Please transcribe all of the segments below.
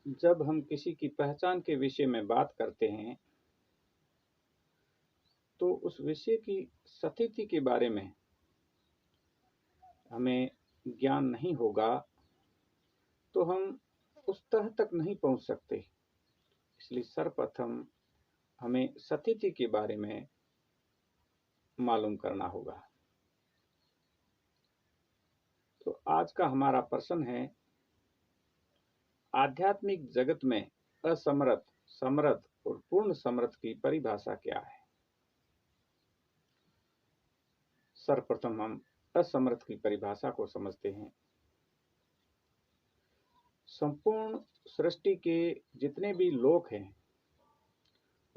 जब हम किसी की पहचान के विषय में बात करते हैं तो उस विषय की स्थिति के बारे में हमें ज्ञान नहीं होगा तो हम उस तह तक नहीं पहुंच सकते। इसलिए सर्वप्रथम हमें स्थिति के बारे में मालूम करना होगा। तो आज का हमारा प्रश्न है, आध्यात्मिक जगत में असमर्थ, समर्थ और पूर्ण समर्थ की परिभाषा क्या है। सर्वप्रथम हम असमर्थ की परिभाषा को समझते हैं। संपूर्ण सृष्टि के जितने भी लोक हैं,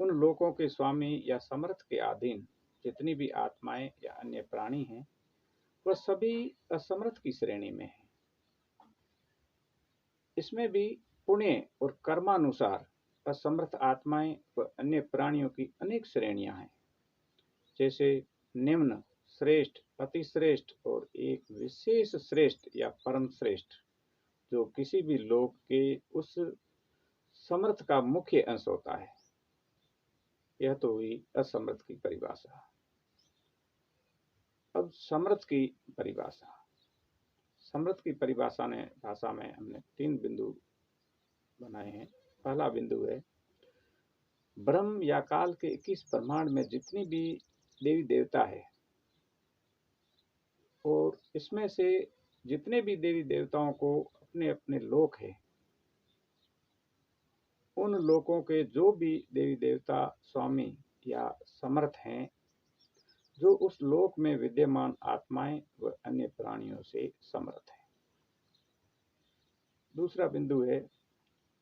उन लोकों के स्वामी या समर्थ के अधीन जितनी भी आत्माएं या अन्य प्राणी हैं, वह सभी असमर्थ की श्रेणी में हैं। इसमें भी पुण्य और कर्मानुसार असमर्थ आत्माएं व अन्य प्राणियों की अनेक श्रेणियां हैं, जैसे निम्न, श्रेष्ठ, अतिश्रेष्ठ और एक विशेष श्रेष्ठ या परम श्रेष्ठ, जो किसी भी लोक के उस समर्थ का मुख्य अंश होता है। यह तो हुई असमर्थ की परिभाषा। अब समर्थ की परिभाषा। समर्थ की परिभाषा ने भाषा में हमने 3 बिंदु बनाए हैं। पहला बिंदु है, ब्रह्म या काल के 21 ब्रह्मांड में जितनी भी देवी देवता है और इसमें से जितने भी देवी देवताओं को अपने अपने लोक है, उन लोकों के जो भी देवी देवता स्वामी या समर्थ हैं, जो उस लोक में विद्यमान आत्माएं व अन्य प्राणियों से समर्थ है। दूसरा बिंदु है,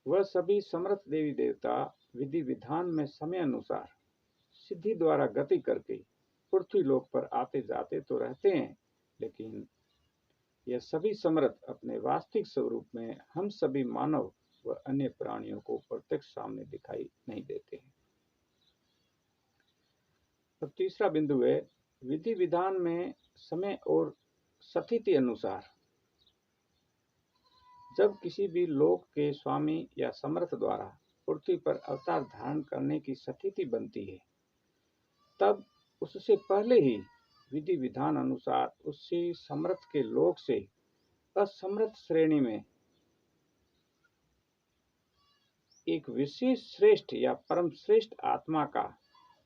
वह सभी समर्थ देवी देवता विधि विधान में समय अनुसार सिद्धि द्वारा गति करके पृथ्वी लोक पर आते जाते तो रहते हैं, लेकिन यह सभी समर्थ अपने वास्तविक स्वरूप में हम सभी मानव व अन्य प्राणियों को प्रत्यक्ष सामने दिखाई नहीं देते हैं। अब तीसरा बिंदु है, विधि विधान में समय और स्थिति अनुसार जब किसी भी लोक के स्वामी या समर्थ द्वारा पृथ्वी पर अवतार धारण करने की स्थिति बनती है, तब उससे पहले ही विधि विधान अनुसार उसी समर्थ के लोक से असमर्थ श्रेणी में एक विशेष श्रेष्ठ या परम श्रेष्ठ आत्मा का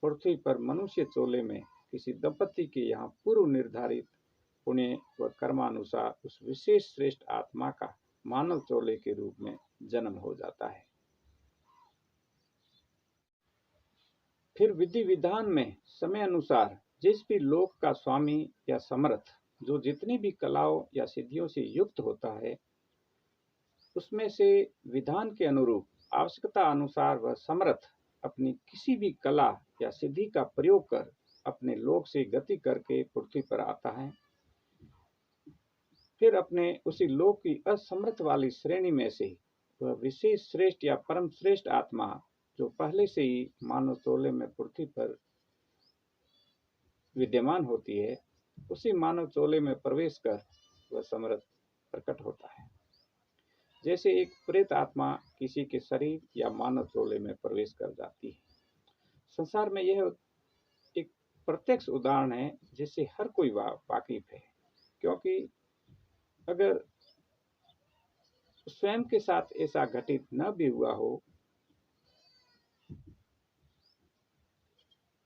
पृथ्वी पर मनुष्य चोले में किसी दंपति के यहाँ पूर्व निर्धारित पुण्य व कर्मानुसार उस विशेष श्रेष्ठ आत्मा का मानव चोले के रूप में जन्म हो जाता है। फिर विधि विधान में समय अनुसार जिस भी लोक का स्वामी या समर्थ जो जितनी भी कलाओं या सिद्धियों से युक्त होता है, उसमें से विधान के अनुरूप आवश्यकता अनुसार वह समर्थ अपनी किसी भी कला या सिद्धि का प्रयोग कर अपने लोक से गति करके पृथ्वी पर आता है। फिर अपने उसी लोक की असमर्थ वाली श्रेणी में से वह विशेष श्रेष्ठ या परम श्रेष्ठ आत्मा, जो पहले से ही मानव चोले में पृथ्वी पर विद्यमान होती है, उसी मानव चोले में प्रवेश कर वह समर्थ प्रकट होता है। जैसे एक प्रेत आत्मा किसी के शरीर या मानव चोले में प्रवेश कर जाती है। संसार में यह एक प्रत्यक्ष उदाहरण है जिससे हर कोई वाकिफ है, क्योंकि अगर स्वयं के साथ ऐसा घटित न भी हुआ हो,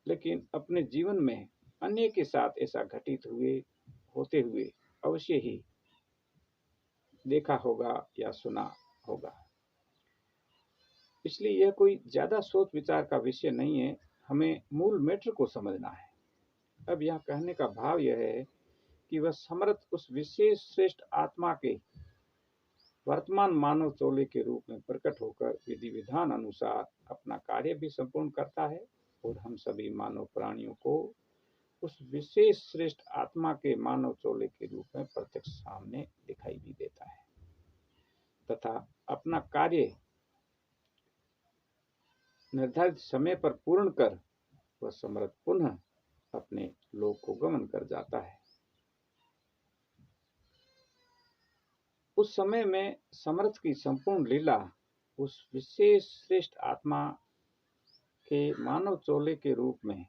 लेकिन अपने जीवन में अन्य के साथ ऐसा घटित होते हुए अवश्य ही देखा होगा या सुना होगा। इसलिए यह कोई ज्यादा सोच विचार का विषय नहीं है, हमें मूल मैटर को समझना है। अब यह कहने का भाव यह है कि वह समर्थ उस विशेष श्रेष्ठ आत्मा के वर्तमान मानव चोले के रूप में प्रकट होकर विधि विधान अनुसार अपना कार्य भी संपूर्ण करता है और हम सभी मानव प्राणियों को उस विशेष श्रेष्ठ आत्मा के मानव चोले के रूप में प्रत्यक्ष सामने दिखाई भी देता है तथा अपना कार्य निर्धारित समय पर पूर्ण कर वह समर्थ पुनः अपने लोक को गमन कर जाता है। उस समय में समर्थ की संपूर्ण लीला उस विशेष श्रेष्ठ आत्मा के मानव चोले के रूप में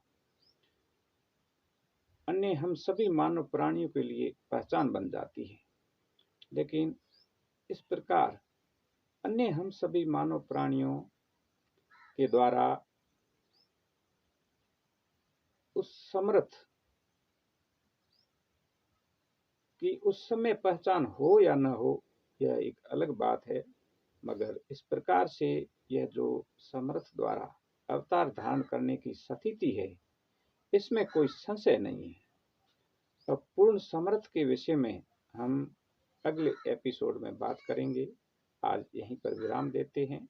अन्य हम सभी मानव प्राणियों के लिए पहचान बन जाती है। लेकिन इस प्रकार अन्य हम सभी मानव प्राणियों के द्वारा उस समर्थ की उस समय पहचान हो या न हो, यह एक अलग बात है, मगर इस प्रकार से यह जो समर्थ द्वारा अवतार धारण करने की स्थिति है, इसमें कोई संशय नहीं है। अब पूर्ण समर्थ के विषय में हम अगले एपिसोड में बात करेंगे। आज यहीं पर विराम देते हैं।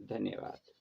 धन्यवाद।